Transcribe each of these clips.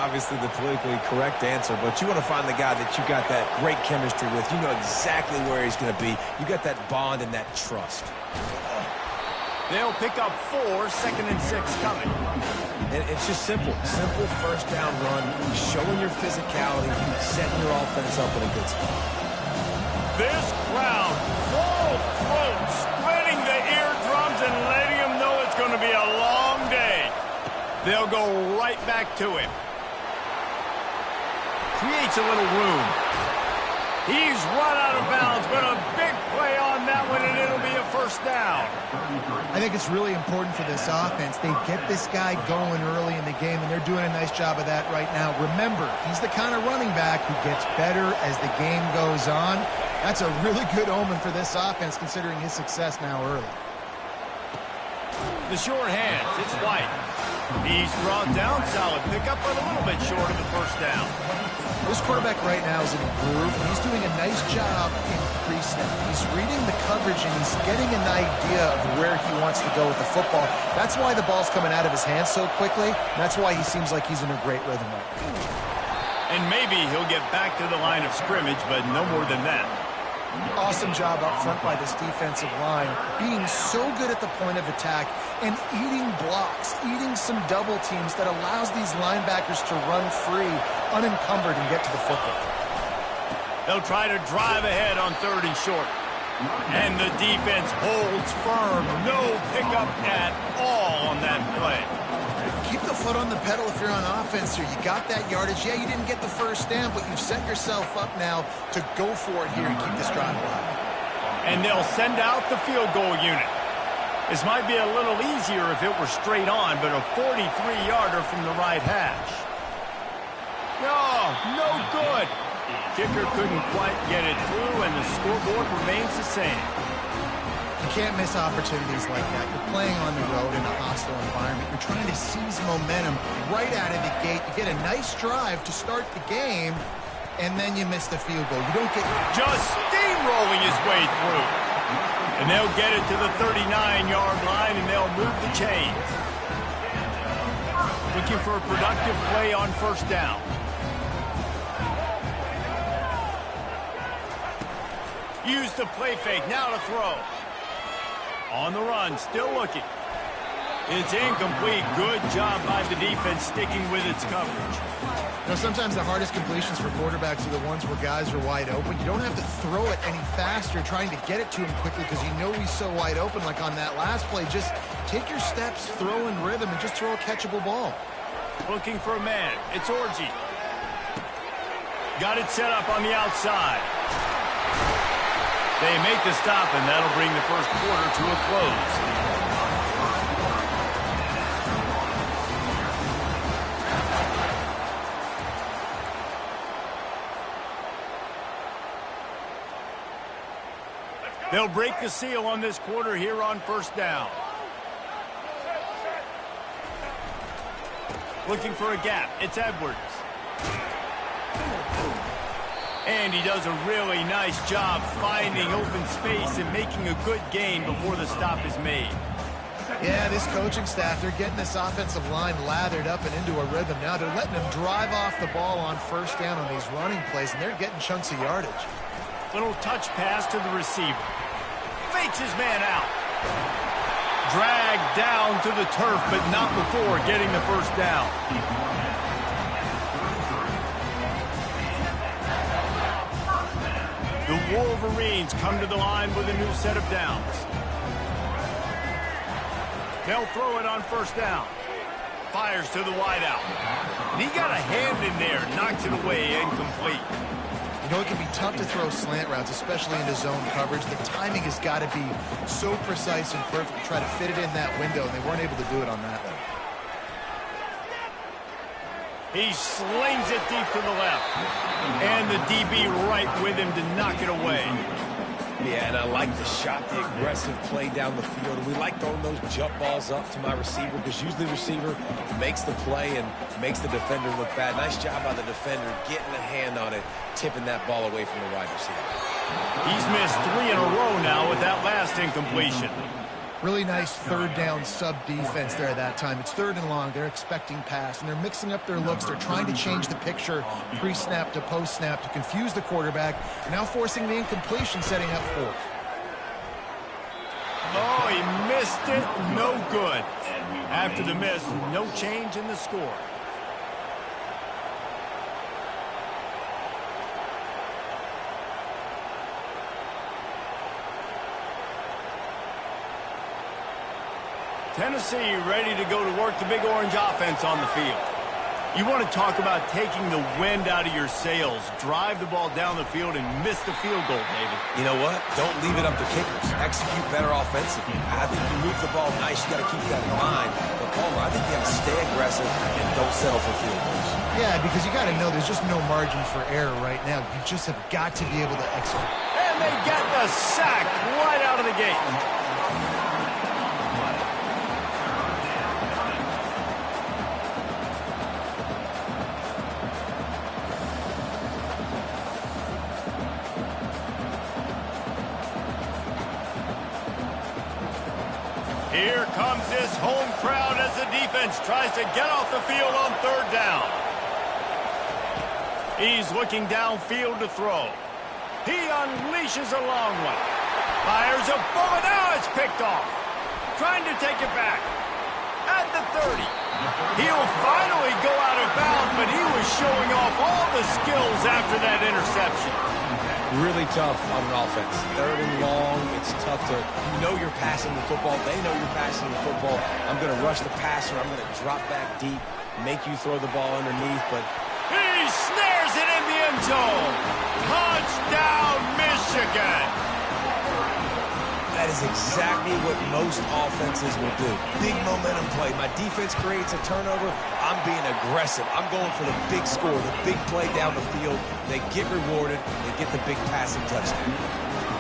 obviously the politically correct answer, but you want to find the guy that you got that great chemistry with. You know exactly where he's going to be. You got that bond and that trust. They'll pick up 4, 2nd and 6 coming. And it's just simple. Simple first down run, showing your physicality, setting your offense up in a good spot. This crowd, full throat, spreading the eardrums and letting him know it's going to be a long day. They'll go right back to him. Creates a little room. He's run out of bounds, but a big play on that one, and it'll be a first down. I think it's really important for this offense. They get this guy going early in the game, and they're doing a nice job of that right now. Remember, he's the kind of running back who gets better as the game goes on. That's a really good omen for this offense, considering his success now early. The short hands, it's White. He's brought down, solid pickup, but a little bit short of the first down. This quarterback right now is in a groove, and he's doing a nice job in pre-snap. He's reading the coverage, and he's getting an idea of where he wants to go with the football. That's why the ball's coming out of his hands so quickly, and that's why he seems like he's in a great rhythm right now. And maybe he'll get back to the line of scrimmage, but no more than that. Awesome job up front by this defensive line, being so good at the point of attack and eating blocks, eating some double teams that allows these linebackers to run free, unencumbered, and get to the football. They'll try to drive ahead on 3rd and short. And the defense holds firm. No pickup at all on that play. Keep the foot on the pedal if you're on offense here. You got that yardage. Yeah, you didn't get the first down, but you've set yourself up now to go for it here and keep this drive alive. And they'll send out the field goal unit. This might be a little easier if it were straight on, but a 43-yarder from the right hash. No good. Kicker couldn't quite get it through, and the scoreboard remains the same. You can't miss opportunities like that. You're playing on the road in a hostile environment. You're trying to seize momentum right out of the gate. You get a nice drive to start the game, and then you miss the field goal. You don't get... Just steamrolling his way through. And they'll get it to the 39-yard line, and they'll move the chains. Looking for a productive play on first down. Use the play fake. Now to throw. On the run, still looking. It's incomplete. Good job by the defense sticking with its coverage. You know, sometimes the hardest completions for quarterbacks are the ones where guys are wide open. You don't have to throw it any faster trying to get it to him quickly because you know he's so wide open like on that last play. Just take your steps, throw in rhythm, and just throw a catchable ball. Looking for a man. It's Orji. Got it set up on the outside. They make the stop, and that'll bring the first quarter to a close. They'll break the seal on this quarter here on first down. Looking for a gap. It's Edwards. And he does a really nice job finding open space and making a good gain before the stop is made. Yeah, this coaching staff, they're getting this offensive line lathered up and into a rhythm now. They're letting them drive off the ball on first down on these running plays, and they're getting chunks of yardage. Little touch pass to the receiver. Fakes his man out. Dragged down to the turf, but not before getting the first down. The Wolverines come to the line with a new set of downs. They'll throw it on first down. Fires to the wideout. And he got a hand in there, knocks it away, incomplete. You know, it can be tough to throw slant routes, especially into zone coverage. The timing has got to be so precise and perfect to try to fit it in that window, and they weren't able to do it on that one. He slings it deep to the left. And the DB right with him to knock it away. Yeah, and I like the shot, the aggressive play down the field. We like throwing those jump balls up to my receiver because usually the receiver makes the play and makes the defender look bad. Nice job by the defender getting a hand on it, tipping that ball away from the wide receiver. He's missed 3 in a row now with that last incompletion. Really nice third down sub defense there that time. It's 3rd and long. They're expecting pass, and they're mixing up their looks. They're trying to change the picture pre-snap to post-snap to confuse the quarterback, and now forcing the incompletion, setting up 4th. Oh, he missed it. No good. After the miss, no change in the score. Tennessee ready to go to work the Big Orange offense on the field. You want to talk about taking the wind out of your sails. Drive the ball down the field and miss the field goal, David. You know what? Don't leave it up to kickers. Execute better offensively. I think you move the ball nice. You got to keep that in mind. But, Palmer, I think you got to stay aggressive and don't settle for field goals. Yeah, because you got to know there's just no margin for error right now. You just have got to be able to execute. And they get the sack right out of the gate. Here comes this home crowd as the defense tries to get off the field on 3rd down. He's looking downfield to throw. He unleashes a long one. Fires a bullet. Now it's picked off. Trying to take it back. At the 30. He'll finally go out of bounds, but he was showing off all the skills after that interception. Really tough on an offense. 3rd and long, it's tough to, you know you're passing the football. They know you're passing the football. I'm going to rush the passer. I'm going to drop back deep, make you throw the ball underneath, but he snares it in the end zone. Touchdown, Michigan. that is exactly what most offenses will do. Big momentum play. My defense creates a turnover. I'm being aggressive. I'm going for the big score, the big play down the field. They get rewarded. They get the big passing touchdown.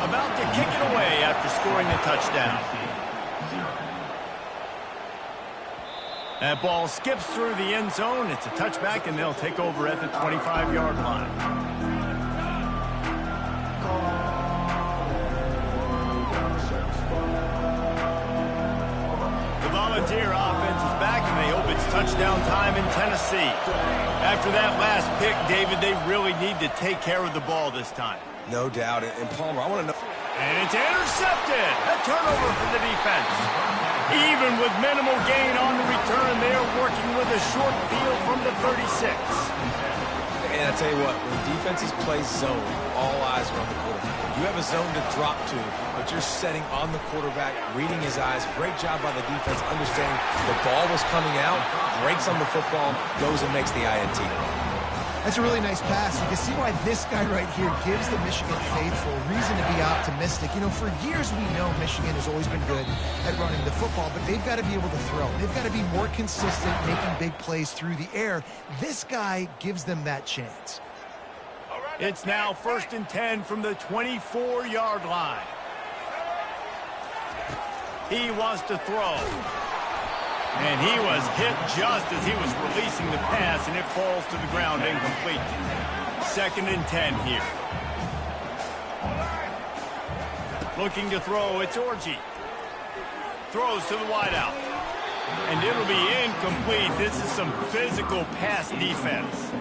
About to kick it away after scoring the touchdown. That ball skips through the end zone. It's a touchback, and they'll take over at the 25-yard line. The Volunteer offense is back, and they hope it's touchdown time in Tennessee. After that last pick, David, they really need to take care of the ball this time. No doubt. And Palmer, I want to know. And it's intercepted. A turnover for the defense. Even with minimal gain on the return, they are working with a short field from the 36. And I tell you what, when defenses play zone, all eyes are on the quarterback. You have a zone to drop to, but you're setting on the quarterback, reading his eyes. Great job by the defense, understanding the ball was coming out, breaks on the football, goes and makes the INT. That's a really nice pass. You can see why this guy right here gives the Michigan faithful reason to be optimistic. You know, for years we know Michigan has always been good at running the football, but they've got to be able to throw. They've got to be more consistent, making big plays through the air. This guy gives them that chance. It's now 1st and 10 from the 24-yard line. He wants to throw. And he was hit just as he was releasing the pass, and it falls to the ground incomplete. 2nd and 10 here. Looking to throw, it's Orji. Throws to the wideout. And it'll be incomplete. This is some physical pass defense.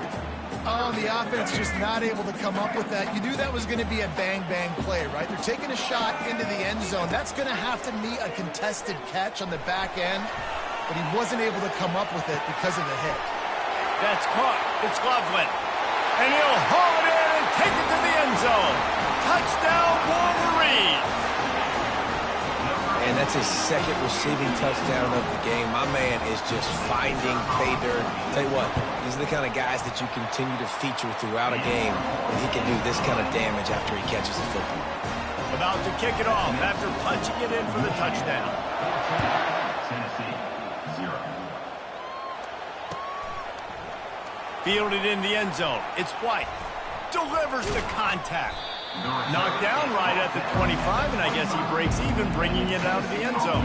Oh, the offense just not able to come up with that. You knew that was going to be a bang-bang play, right? They're taking a shot into the end zone. That's going to have to meet a contested catch on the back end. But he wasn't able to come up with it because of the hit. That's caught. It's Loveland. And he'll haul it in and take it to the end zone. Touchdown, Wolverines. And that's his 2nd receiving touchdown of the game. My man is just finding pay dirt. Tell you what, these are the kind of guys that you continue to feature throughout a game, and he can do this kind of damage after he catches the football. About to kick it off after punching it in for the touchdown. Fielded in the end zone. It's White. Delivers the contact. Knocked down right at the 25, and I guess he breaks even, bringing it out of the end zone.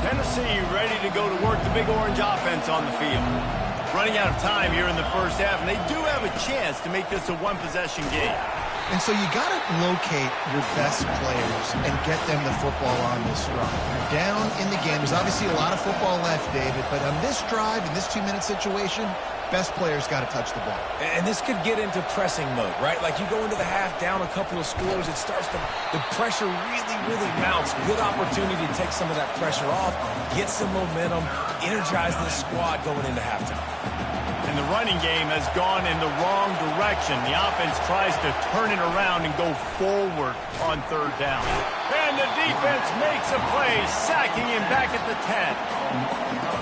Tennessee ready to go to work the Big Orange offense on the field. Running out of time here in the first half, and they do have a chance to make this a one-possession game. And so you got to locate your best players and get them the football on this run. You're down in the game. There's obviously a lot of football left, David, but on this drive, in this 2-minute situation, best players got to touch the ball. And this could get into pressing mode, right? Like you go into the half down a couple of scores, it starts to, the pressure really mounts. Good opportunity to take some of that pressure off, get some momentum, energize this squad going into halftime. And the running game has gone in the wrong direction. The offense tries to turn it around and go forward on third down. And the defense makes a play, sacking him back at the 10.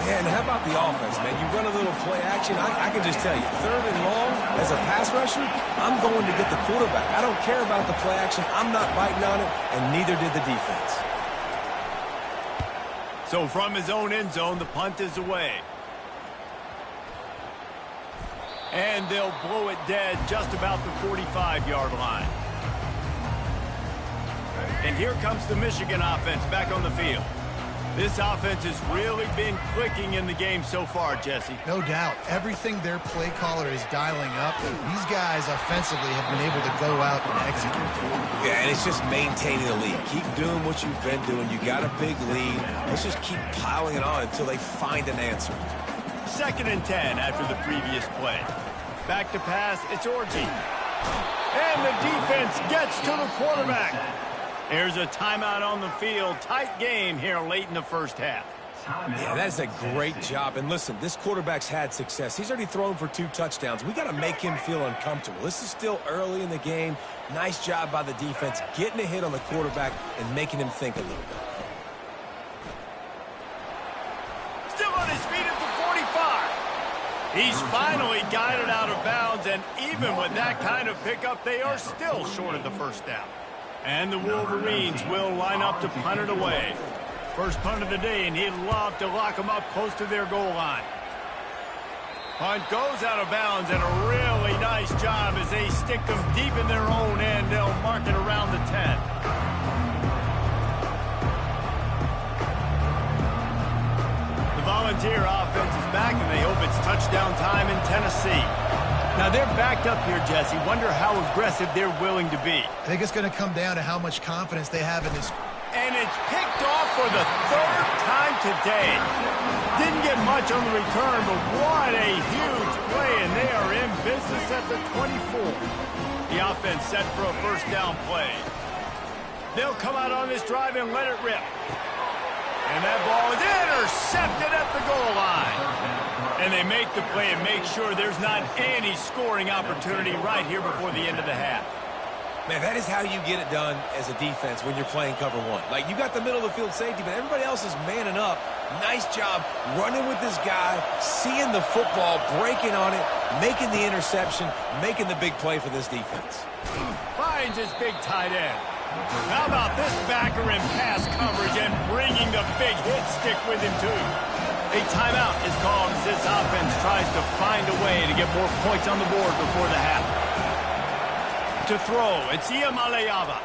Man, how about the offense, man? You run a little play action. I can just tell you, third and long, as a pass rusher, I'm going to get the quarterback. I don't care about the play action. I'm not biting on it, and neither did the defense. So from his own end zone, the punt is away. And they'll blow it dead just about the 45-yard line. And here comes the Michigan offense back on the field. This offense has really been clicking in the game so far, Jesse. No doubt. Everything their play caller is dialing up, these guys offensively have been able to go out and execute. Yeah, and it's just maintaining the lead. Keep doing what you've been doing. You got a big lead. Let's just keep piling it on until they find an answer. 2nd and 10 after the previous play. Back to pass, it's Orji. And the defense gets to the quarterback. There's a timeout on the field. Tight game here late in the first half. Yeah, that's a great job. And listen, this quarterback's had success. He's already thrown for 2 touchdowns. We got to make him feel uncomfortable. This is still early in the game. Nice job by the defense, getting a hit on the quarterback and making him think a little bit. Still on his feet at the 45. He's finally got it out of bounds, and even with that kind of pickup, they are still short of the first down. And the Wolverines will line up to punt it away. First punt of the day, and he'd love to lock them up close to their goal line. Punt goes out of bounds, and a really nice job as they stick them deep in their own end. They'll mark it around the 10. The Volunteer offense is back, and they hope it's touchdown time in Tennessee. Now, they're backed up here, Jesse. Wonder how aggressive they're willing to be. I think it's going to come down to how much confidence they have in this. And it's picked off for the 3rd time today. Didn't get much on the return, but what a huge play, and they are in business at the 24. The offense set for a first down play. They'll come out on this drive and let it rip. And that ball is intercepted at the goal line. And they make the play and make sure there's not any scoring opportunity right here before the end of the half. Man, that is how you get it done as a defense when you're playing cover 1. Like, you got the middle of the field safety, but everybody else is manning up. Nice job running with this guy, seeing the football, breaking on it, making the interception, making the big play for this defense. Finds his big tight end. How about this backer in pass coverage and bringing the big hit stick with him, too? A timeout is called as this offense tries to find a way to get more points on the board before the half. To throw, it's Iamaleava.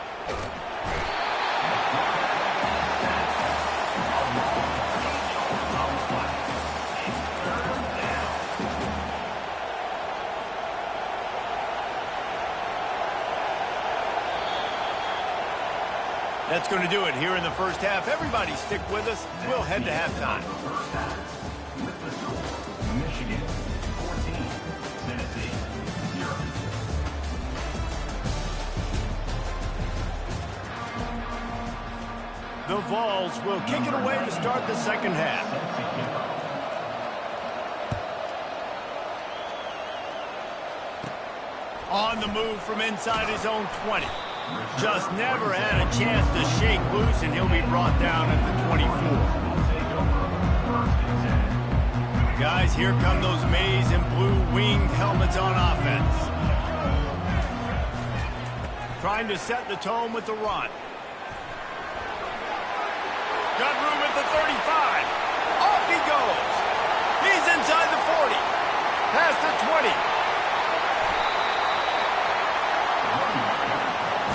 That's going to do it here in the first half. Everybody stick with us. We'll head to halftime. Michigan 14, Tennessee 0. The Vols will kick it away to start the second half. On the move from inside his own 20. Just never had a chance to shake loose, and he'll be brought down at the 24. Guys, here come those maize and blue winged helmets on offense. Trying to set the tone with the run. Got room at the 35. Off he goes. He's inside the 40. Past the 20.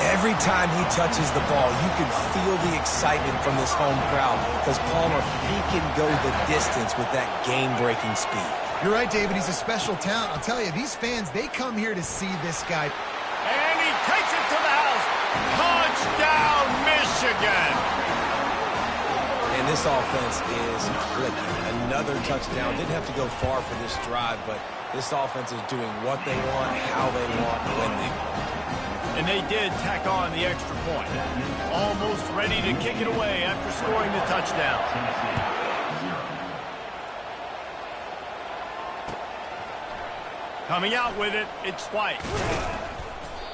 Every time he touches the ball, you can feel the excitement from this home crowd because, Palmer, he can go the distance with that game-breaking speed. You're right, David. He's a special talent. I'll tell you, these fans, they come here to see this guy. And he takes it to the house. Touchdown, Michigan! And this offense is clicking. Another touchdown. Didn't have to go far for this drive, but this offense is doing what they want, how they want, when they want. And they did tack on the extra point. Almost ready to kick it away after scoring the touchdown. Coming out with it, it's White.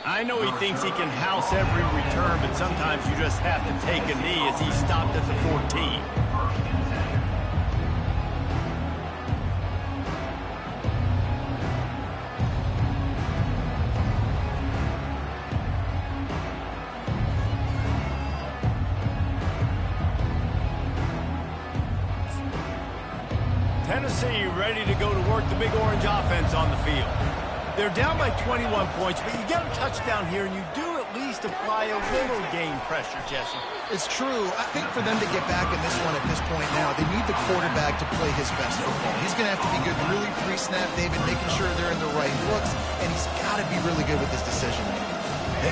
I know he thinks he can house every return, but sometimes you just have to take a knee as he stopped at the 14. Tennessee ready to go to work the Big Orange offense on the field. They're down by 21 points, but you get a touchdown here, and you do at least apply a little game pressure, Jesse. It's true. I think for them to get back in this one at this point now, they need the quarterback to play his best football. He's going to have to be good really pre-snap, David, making sure they're in the right looks, and he's got to be really good with his decision-making.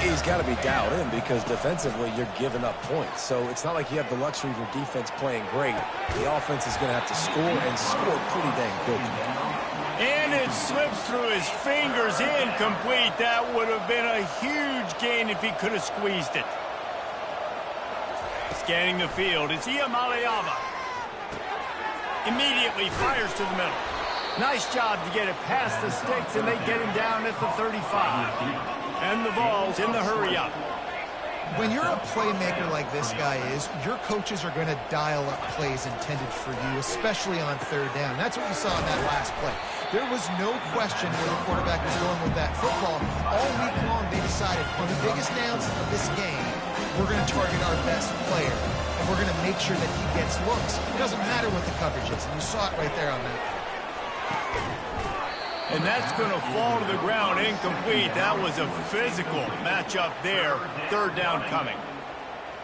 He's got to be dialed in because defensively you're giving up points. So it's not like you have the luxury of your defense playing great. The offense is going to have to score and score pretty dang quick. And it slips through his fingers, incomplete. That would have been a huge gain if he could have squeezed it. Scanning the field, it's Iamaleava. Immediately fires to the middle. Nice job to get it past the sticks, and they get him down at the 35. And the ball's in the hurry-up. When you're a playmaker like this guy is, your coaches are going to dial up plays intended for you, especially on third down. That's what you saw in that last play. There was no question where the quarterback was going with that football. All week long, they decided on the biggest downs of this game, we're going to target our best player, and we're going to make sure that he gets looks. It doesn't matter what the coverage is, and you saw it right there on that. And that's going to fall to the ground incomplete. That was a physical matchup there. Third down coming.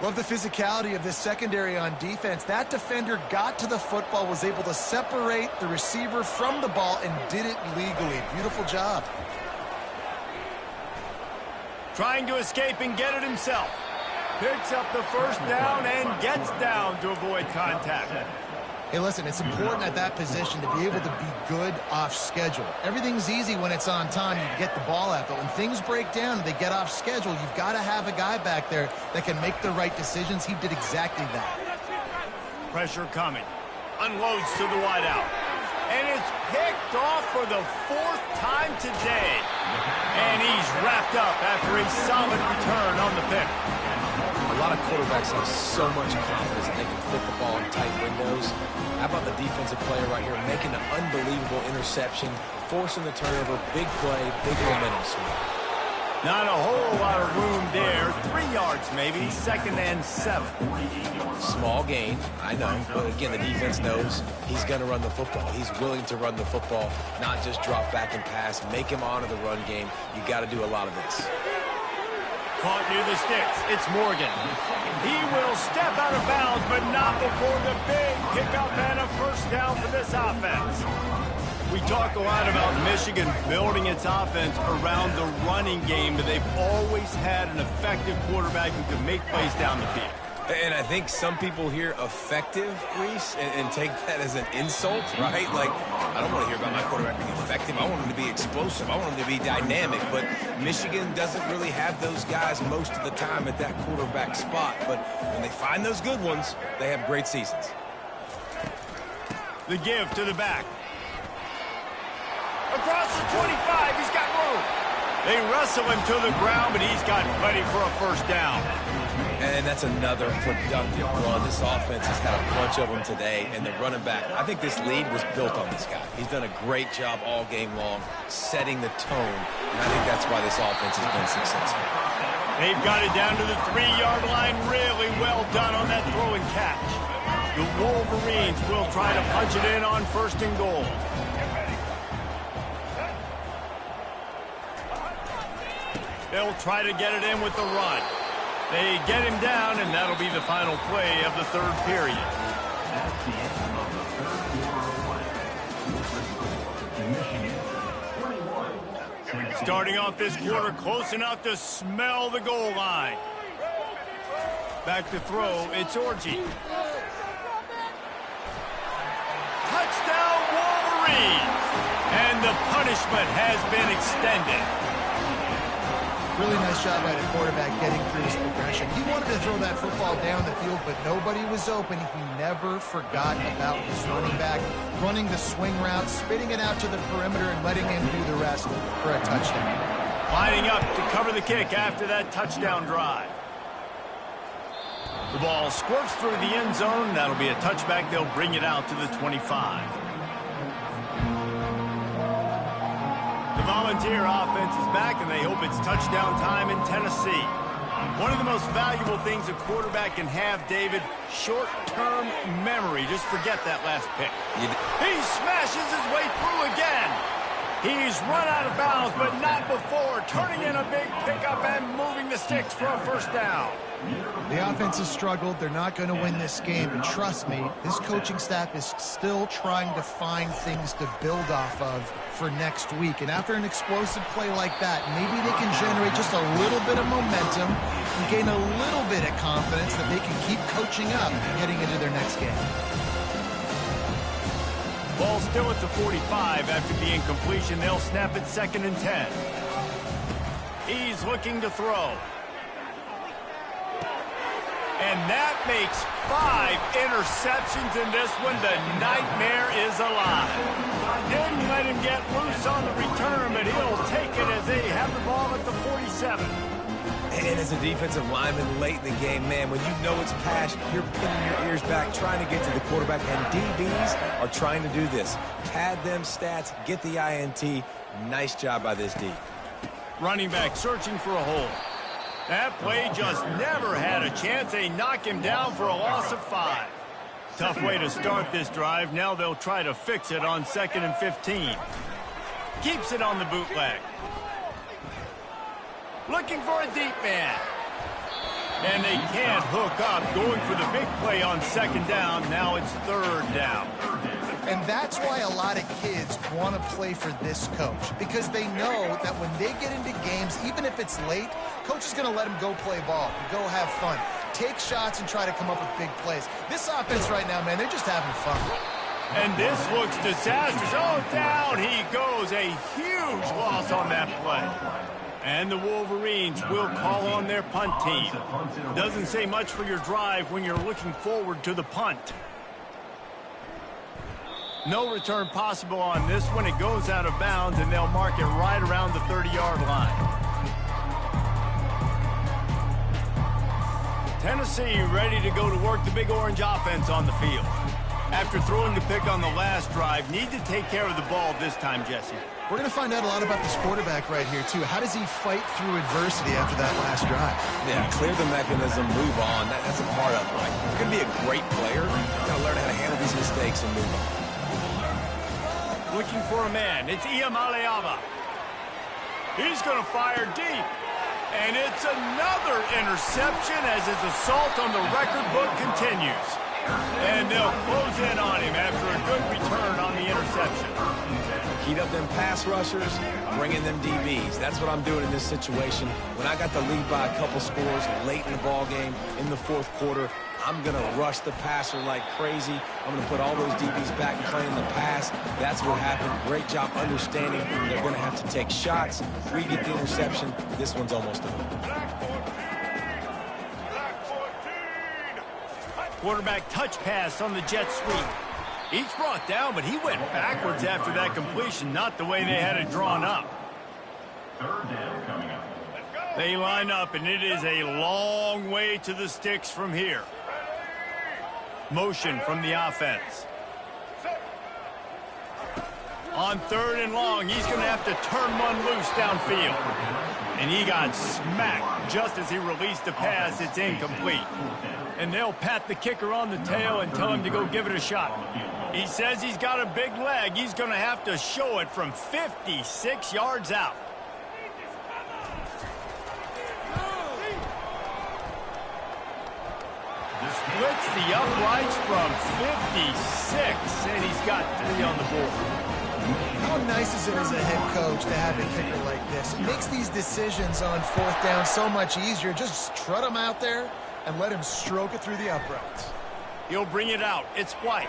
Love the physicality of this secondary on defense. That defender got to the football, was able to separate the receiver from the ball, and did it legally. Beautiful job. Trying to escape and get it himself. Picks up the first down and gets down to avoid contact. Hey, listen, it's important at that position to be able to be good off schedule. Everything's easy when it's on time. You get the ball out, but when things break down and they get off schedule, you've got to have a guy back there that can make the right decisions. He did exactly that. Pressure coming. Unloads to the wideout. And it's picked off for the fourth time today. And he's wrapped up after a solid return on the pick. A lot of quarterbacks have so much confidence that they can flip the ball in tight windows. How about the defensive player right here making an unbelievable interception, forcing the turnover, big play, big momentum swing. Not a whole lot of room there. 3 yards maybe, 2nd and 7. Small gain, I know, but again, the defense knows he's going to run the football. He's willing to run the football, not just drop back and pass, make him honor the run game. You got to do a lot of this. Caught near the sticks. It's Morgan. He will step out of bounds, but not before the big pickup and a first down for this offense. We talk a lot about Michigan building its offense around the running game, but they've always had an effective quarterback who can make plays down the field. And I think some people hear effective, Reese, and take that as an insult, right? Like, I don't want to hear about my quarterback being effective. I want him to be explosive. I want him to be dynamic. But Michigan doesn't really have those guys most of the time at that quarterback spot. But when they find those good ones, they have great seasons. The give to the back. Across the 25, he's got room. They wrestle him to the ground, but he's got plenty for a first down. And that's another productive run. This offense has had a bunch of them today, and the running back, I think this lead was built on this guy. He's done a great job all game long, setting the tone, and I think that's why this offense has been successful. They've got it down to the 3-yard line. Really well done on that throw and catch. The Wolverines will try to punch it in on 1st and goal. They'll try to get it in with the run. They get him down, and that'll be the final play of the 3rd period. That's the end of the 3rd quarter of play. Michigan, 21. Starting off this quarter close enough to smell the goal line. Back to throw, it's Orji. Touchdown Wolverines! And the punishment has been extended. Really nice job by the quarterback getting through his progression. He wanted to throw that football down the field, but nobody was open. He never forgot about his running back, running the swing route, spitting it out to the perimeter, and letting him do the rest for a touchdown. Lining up to cover the kick after that touchdown drive. The ball squirts through the end zone. That'll be a touchback. They'll bring it out to the 25. The Volunteer offense is back, and they hope it's touchdown time in Tennessee. One of the most valuable things a quarterback can have, David, short-term memory. Just forget that last pick. He smashes his way through again. He's run out of bounds, but not before, turning in a big pickup and moving the sticks for a first down. The offense has struggled. They're not going to win this game. But trust me, this coaching staff is still trying to find things to build off of for next week. And after an explosive play like that, maybe they can generate just a little bit of momentum and gain a little bit of confidence that they can keep coaching up heading into their next game. Ball still at the 45 after the incompletion. They'll snap it 2nd and 10. He's looking to throw. And that makes 5 interceptions in this one. The nightmare is alive. Didn't let him get loose on the return, but he'll take it as they have the ball at the 47. And as a defensive lineman late in the game, man, when you know it's pass, you're pinning your ears back, trying to get to the quarterback, and DBs are trying to do this. Pad them stats, get the INT. Nice job by this D. Running back searching for a hole. That play just never had a chance. They knock him down for a loss of 5. Tough way to start this drive. Now they'll try to fix it on 2nd and 15. Keeps it on the bootleg. Looking for a deep man. And they can't hook up. Going for the big play on 2nd down. Now it's 3rd down. And that's why a lot of kids want to play for this coach, because they know that when they get into games, even if it's late, coach is going to let them go play ball, go have fun, take shots, and try to come up with big plays. This offense right now, man, they're just having fun. And this looks disastrous. Oh, down he goes. A huge loss on that play. And the Wolverines will call on their punt team. Doesn't say much for your drive when you're looking forward to the punt. No return possible on this one. It goes out of bounds, and they'll mark it right around the 30-yard line. Tennessee ready to go to work the Big Orange offense on the field. After throwing the pick on the last drive, need to take care of the ball this time, Jesse. We're going to find out a lot about this quarterback right here, too. How does he fight through adversity after that last drive? Yeah, clear the mechanism, move on. That's a part of it. Like, you're going to be a great player. You've got to learn how to handle these mistakes and move on. Looking for a man. It's Iamaleava. He's going to fire deep. And it's another interception as his assault on the record book continues. And they'll close in on him after a good return on the interception. Heat up them pass rushers, bring in them DBs. That's what I'm doing in this situation. When I got the lead by a couple scores late in the ball game, in the 4th quarter, I'm going to rush the passer like crazy. I'm going to put all those DBs back and playing the pass. That's what happened. Great job understanding they're going to have to take shots. We get the interception. This one's almost over. Quarterback touch pass on the jet sweep. He's brought down, but he went backwards after that completion, not the way they had it drawn up. 3rd down coming up. They line up, and it is a long way to the sticks from here. Motion from the offense. On 3rd and long, he's going to have to turn one loose downfield. And he got smacked just as he released the pass. It's incomplete. And they'll pat the kicker on the tail and tell him to go give it a shot. He says he's got a big leg. He's going to have to show it from 56 yards out. Splits the uprights from 56, and he's got 3 on the board. How nice is it as a head coach to have a kicker like this? It makes these decisions on 4th down so much easier. Just trot him out there and let him stroke it through the uprights. He'll bring it out. It's White.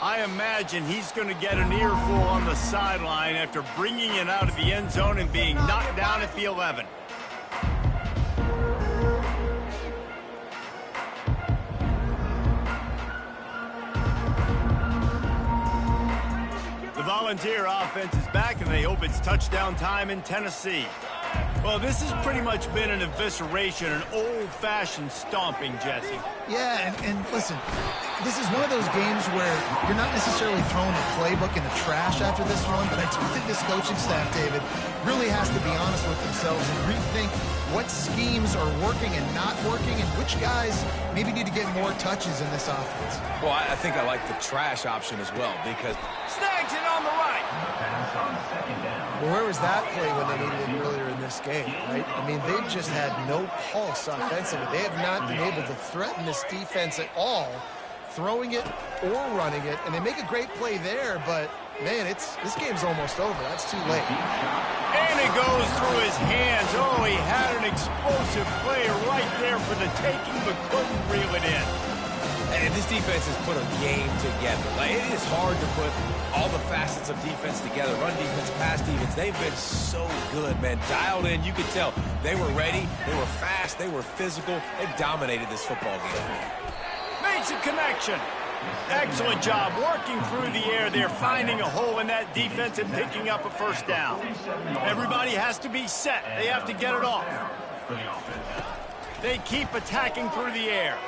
I imagine he's going to get an earful on the sideline after bringing it out of the end zone and being knocked down at the 11. The Volunteer offense is back, and they hope it's touchdown time in Tennessee. Well, this has pretty much been an evisceration, an old-fashioned stomping, Jesse. Yeah, and listen, this is one of those games where you're not necessarily throwing the playbook in the trash after this one, but I do think this coaching staff, David, really has to be honest with themselves and rethink what schemes are working and not working and which guys maybe need to get more touches in this offense. Well, I think I like the trash option as well because Snags it on the right. Pass on 2nd down. Well, where was that play when they needed it earlier in this game, right? I mean, they've just had no pulse offensively. They have not been able to threaten this defense at all, throwing it or running it, and they make a great play there, but, man, this game's almost over. That's too late. And it goes through his hands. Oh, he had an explosive play right there for the taking, but couldn't reel it in. and this defense has put a game together. Like, it is hard to put all the facets of defense together. Run defense, pass defense. They've been so good, man. Dialed in. You could tell they were ready. They were fast. They were physical. They dominated this football game. Makes a connection. Excellent job working through the air there, finding a hole in that defense and picking up a first down. Everybody has to be set. They have to get it off. They keep attacking through the air.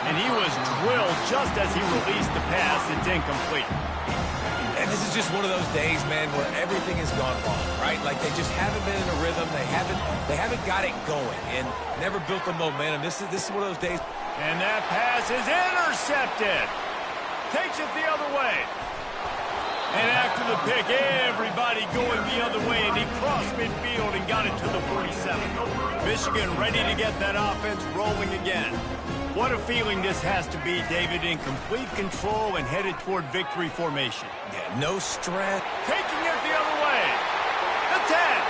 And he was drilled just as he released the pass. It's incomplete. And this is just one of those days, man, where everything has gone wrong, right? Like they just haven't been in a rhythm. They haven't got it going and never built the momentum. This is one of those days. And that pass is intercepted. Takes it the other way. And after the pick, everybody going the other way, and he crossed midfield and got it to the 47. Michigan ready to get that offense rolling again. What a feeling this has to be, David, in complete control and headed toward victory formation. Yeah, no stress. Taking it the other way. The 10.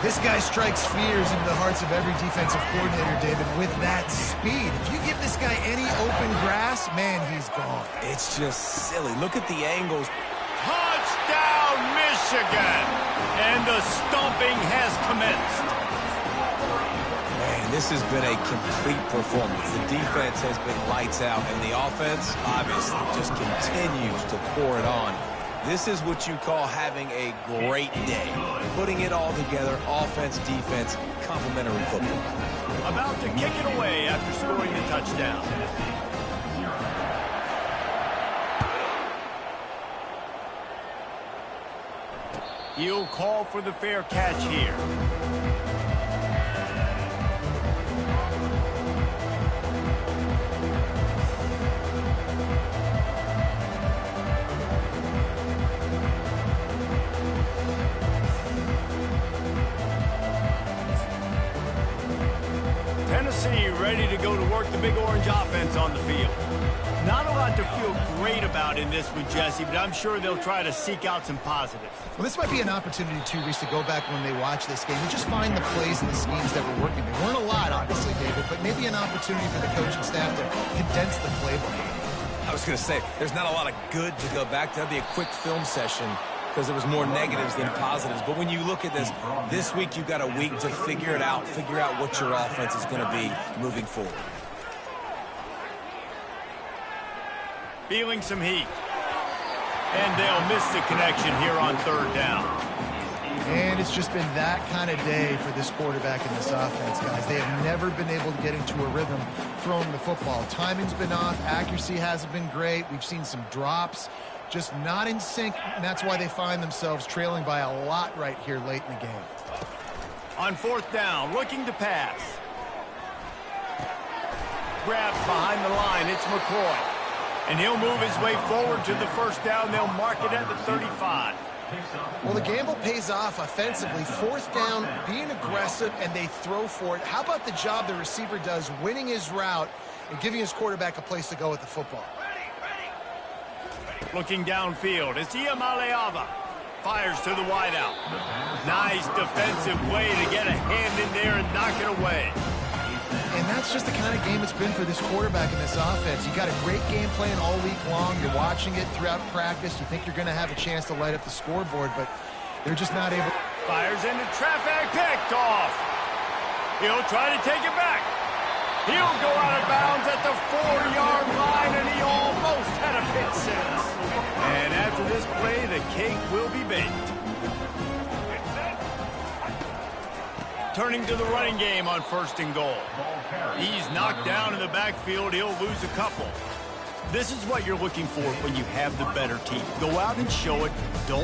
This guy strikes fears into the hearts of every defensive coordinator, David, with that speed. If you give this guy any open grass, man, he's gone. It's just silly. Look at the angles. Touchdown, Michigan! And the stomping has commenced. Man, this has been a complete performance. The defense has been lights out, and the offense, obviously, just continues to pour it on. This is what you call having a great day. Putting it all together, offense, defense, complementary football. About to kick it away after scoring the touchdown. He'll call for the fair catch here. Tennessee ready to go to work the Big Orange offense on the field. Not a lot to feel great about in this one, Jesse, but I'm sure they'll try to seek out some positives. Well, this might be an opportunity, too, Reese, to go back when they watch this game and just find the plays and the schemes that were working. There weren't a lot, obviously, David, but maybe an opportunity for the coaching staff to condense the playbook. I was going to say, there's not a lot of good to go back to. That'd be a quick film session because there was more negatives than positives. But when you look at this week you've got a week to figure it out, figure out what your offense is going to be moving forward. Feeling some heat. And they'll miss the connection here on third down. And it's just been that kind of day for this quarterback and this offense, guys. They have never been able to get into a rhythm throwing the football. Timing's been off. Accuracy hasn't been great. We've seen some drops. Just not in sync, and that's why they find themselves trailing by a lot right here late in the game. On fourth down, looking to pass. Grabs behind the line. It's McCoy. And he'll move his way forward to the first down. They'll mark it at the 35. Well, the gamble pays off offensively. Fourth down, being aggressive, and they throw for it. How about the job the receiver does winning his route and giving his quarterback a place to go with the football? Looking downfield, it's Iamaleava. Fires to the wideout. Nice defensive way to get a hand in there and knock it away. And that's just the kind of game it's been for this quarterback in this offense. You got a great game plan all week long. You're watching it throughout practice. You think you're going to have a chance to light up the scoreboard, but they're just not able. Fires into traffic, picked off. He'll try to take it back. He'll go out of bounds at the 4-yard line, and he almost had a pick six. And after this play, the cake will be baked. Turning to the running game on 1st and goal. He's knocked down in the backfield. He'll lose a couple. This is what you're looking for when you have the better team. Go out and show it. Don't